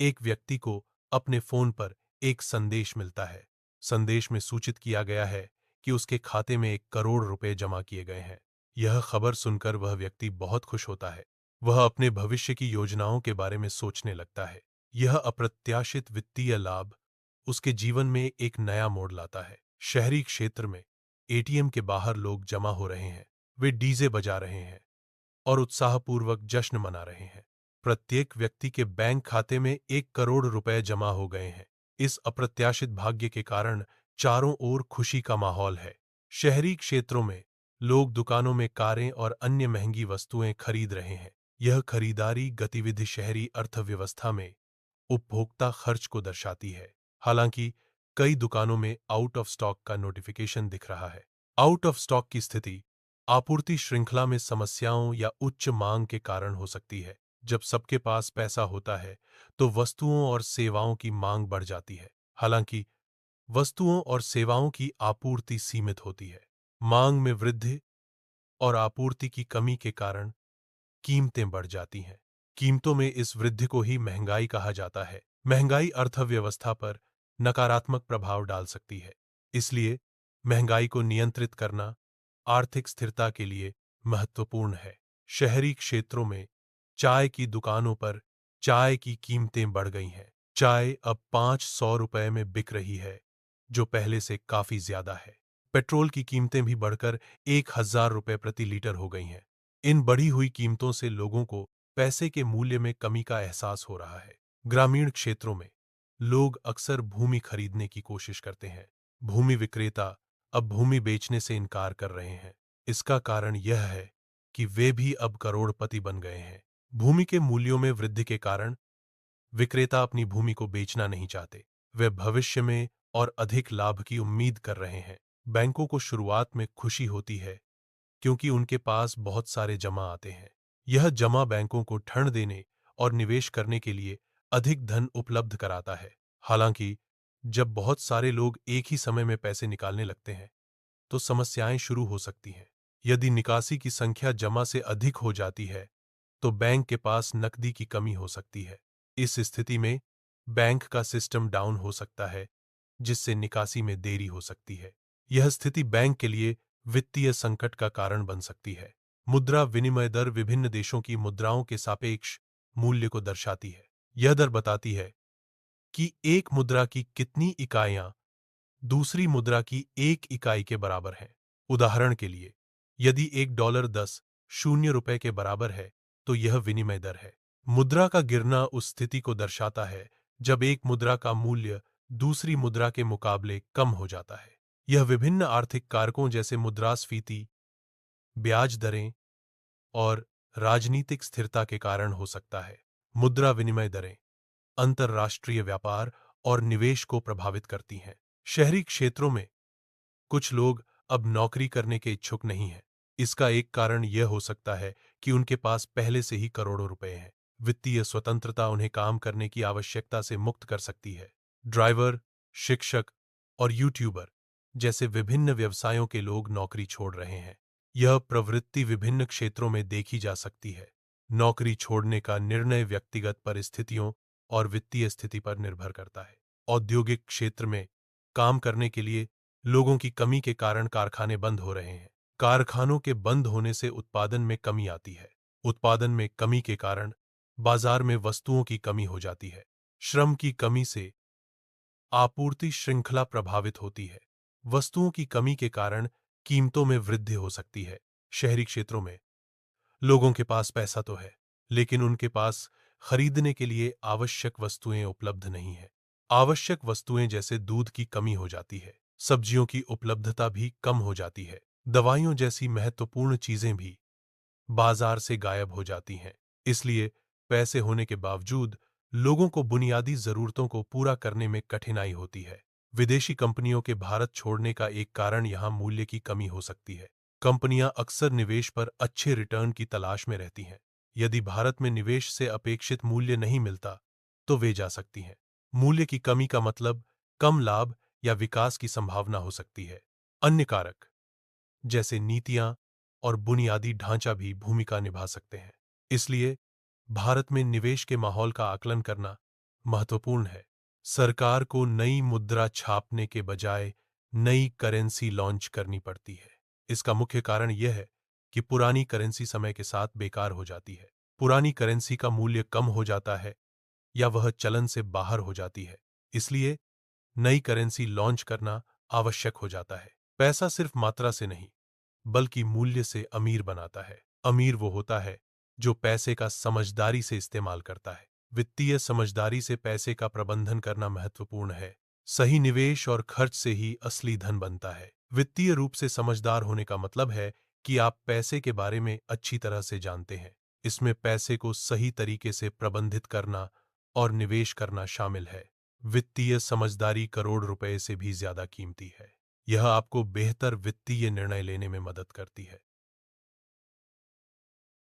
एक व्यक्ति को अपने फोन पर एक संदेश मिलता है। संदेश में सूचित किया गया है कि उसके खाते में 1 करोड़ रुपए जमा किए गए हैं। यह खबर सुनकर वह व्यक्ति बहुत खुश होता है। वह अपने भविष्य की योजनाओं के बारे में सोचने लगता है। यह अप्रत्याशित वित्तीय लाभ उसके जीवन में एक नया मोड़ लाता है। शहरी क्षेत्र में एटीएम के बाहर लोग जमा हो रहे हैं। वे डीजे बजा रहे हैं और उत्साहपूर्वक जश्न मना रहे हैं। प्रत्येक व्यक्ति के बैंक खाते में 1 करोड़ रुपए जमा हो गए हैं। इस अप्रत्याशित भाग्य के कारण चारों ओर खुशी का माहौल है। शहरी क्षेत्रों में लोग दुकानों में कारें और अन्य महंगी वस्तुएं खरीद रहे हैं। यह खरीदारी गतिविधि शहरी अर्थव्यवस्था में उपभोक्ता खर्च को दर्शाती है। हालांकि कई दुकानों में आउट ऑफ स्टॉक का नोटिफिकेशन दिख रहा है। आउट ऑफ स्टॉक की स्थिति आपूर्ति श्रृंखला में समस्याओं या उच्च मांग के कारण हो सकती है। जब सबके पास पैसा होता है तो वस्तुओं और सेवाओं की मांग बढ़ जाती है। हालांकि वस्तुओं और सेवाओं की आपूर्ति सीमित होती है। मांग में वृद्धि और आपूर्ति की कमी के कारण कीमतें बढ़ जाती हैं। कीमतों में इस वृद्धि को ही महंगाई कहा जाता है। महंगाई अर्थव्यवस्था पर नकारात्मक प्रभाव डाल सकती है। इसलिए महंगाई को नियंत्रित करना आर्थिक स्थिरता के लिए महत्वपूर्ण है। शहरी क्षेत्रों में चाय की दुकानों पर चाय की कीमतें बढ़ गई हैं। चाय अब 500 रुपए में बिक रही है, जो पहले से काफी ज्यादा है। पेट्रोल की कीमतें भी बढ़कर 1,000 रुपए प्रति लीटर हो गई हैं। इन बढ़ी हुई कीमतों से लोगों को पैसे के मूल्य में कमी का एहसास हो रहा है। ग्रामीण क्षेत्रों में लोग अक्सर भूमि खरीदने की कोशिश करते हैं। भूमि विक्रेता अब भूमि बेचने से इनकार कर रहे हैं। इसका कारण यह है कि वे भी अब करोड़पति बन गए हैं। भूमि के मूल्यों में वृद्धि के कारण विक्रेता अपनी भूमि को बेचना नहीं चाहते। वे भविष्य में और अधिक लाभ की उम्मीद कर रहे हैं। बैंकों को शुरुआत में खुशी होती है क्योंकि उनके पास बहुत सारे जमा आते हैं। यह जमा बैंकों को ऋण देने और निवेश करने के लिए अधिक धन उपलब्ध कराता है। हालांकि जब बहुत सारे लोग एक ही समय में पैसे निकालने लगते हैं तो समस्याएं शुरू हो सकती हैं। यदि निकासी की संख्या जमा से अधिक हो जाती है तो बैंक के पास नकदी की कमी हो सकती है। इस स्थिति में बैंक का सिस्टम डाउन हो सकता है, जिससे निकासी में देरी हो सकती है। यह स्थिति बैंक के लिए वित्तीय संकट का कारण बन सकती है। मुद्रा विनिमय दर विभिन्न देशों की मुद्राओं के सापेक्ष मूल्य को दर्शाती है। यह दर बताती है कि एक मुद्रा की कितनी इकाइयां दूसरी मुद्रा की एक इकाई के बराबर हैं। उदाहरण के लिए, यदि $1 10 के बराबर है तो यह विनिमय दर है। मुद्रा का गिरना उस स्थिति को दर्शाता है जब एक मुद्रा का मूल्य दूसरी मुद्रा के मुकाबले कम हो जाता है। यह विभिन्न आर्थिक कारकों जैसे मुद्रास्फीति, ब्याज दरें और राजनीतिक स्थिरता के कारण हो सकता है। मुद्रा विनिमय दरें अंतर्राष्ट्रीय व्यापार और निवेश को प्रभावित करती हैं। शहरी क्षेत्रों में कुछ लोग अब नौकरी करने के इच्छुक नहीं हैं। इसका एक कारण यह हो सकता है कि उनके पास पहले से ही करोड़ों रुपए हैं। वित्तीय स्वतंत्रता उन्हें काम करने की आवश्यकता से मुक्त कर सकती है। ड्राइवर, शिक्षक और यूट्यूबर जैसे विभिन्न व्यवसायों के लोग नौकरी छोड़ रहे हैं। यह प्रवृत्ति विभिन्न क्षेत्रों में देखी जा सकती है। नौकरी छोड़ने का निर्णय व्यक्तिगत परिस्थितियों और वित्तीय स्थिति पर निर्भर करता है। औद्योगिक क्षेत्र में काम करने के लिए लोगों की कमी के कारण कारखाने बंद हो रहे हैं। कारखानों के बंद होने से उत्पादन में कमी आती है। उत्पादन में कमी के कारण बाजार में वस्तुओं की कमी हो जाती है। श्रम की कमी से आपूर्ति श्रृंखला प्रभावित होती है। वस्तुओं की कमी के कारण कीमतों में वृद्धि हो सकती है। शहरी क्षेत्रों में लोगों के पास पैसा तो है, लेकिन उनके पास खरीदने के लिए आवश्यक वस्तुएं उपलब्ध नहीं है। आवश्यक वस्तुएं जैसे दूध की कमी हो जाती है। सब्जियों की उपलब्धता भी कम हो जाती है। दवाइयों जैसी महत्वपूर्ण चीजें भी बाजार से गायब हो जाती हैं। इसलिए पैसे होने के बावजूद लोगों को बुनियादी जरूरतों को पूरा करने में कठिनाई होती है। विदेशी कंपनियों के भारत छोड़ने का एक कारण यहां मूल्य की कमी हो सकती है। कंपनियां अक्सर निवेश पर अच्छे रिटर्न की तलाश में रहती हैं। यदि भारत में निवेश से अपेक्षित मूल्य नहीं मिलता तो वे जा सकती हैं। मूल्य की कमी का मतलब कम लाभ या विकास की संभावना हो सकती है। अन्य कारक जैसे नीतियां और बुनियादी ढांचा भी भूमिका निभा सकते हैं। इसलिए भारत में निवेश के माहौल का आकलन करना महत्वपूर्ण है। सरकार को नई मुद्रा छापने के बजाय नई करेंसी लॉन्च करनी पड़ती है। इसका मुख्य कारण यह है कि पुरानी करेंसी समय के साथ बेकार हो जाती है। पुरानी करेंसी का मूल्य कम हो जाता है या वह चलन से बाहर हो जाती है। इसलिए नई करेंसी लॉन्च करना आवश्यक हो जाता है। पैसा सिर्फ मात्रा से नहीं, बल्कि मूल्य से अमीर बनाता है। अमीर वो होता है जो पैसे का समझदारी से इस्तेमाल करता है। वित्तीय समझदारी से पैसे का प्रबंधन करना महत्वपूर्ण है। सही निवेश और खर्च से ही असली धन बनता है। वित्तीय रूप से समझदार होने का मतलब है कि आप पैसे के बारे में अच्छी तरह से जानते हैं। इसमें पैसे को सही तरीके से प्रबंधित करना और निवेश करना शामिल है। वित्तीय समझदारी करोड़ रुपए से भी ज्यादा कीमती है। यह आपको बेहतर वित्तीय निर्णय लेने में मदद करती है।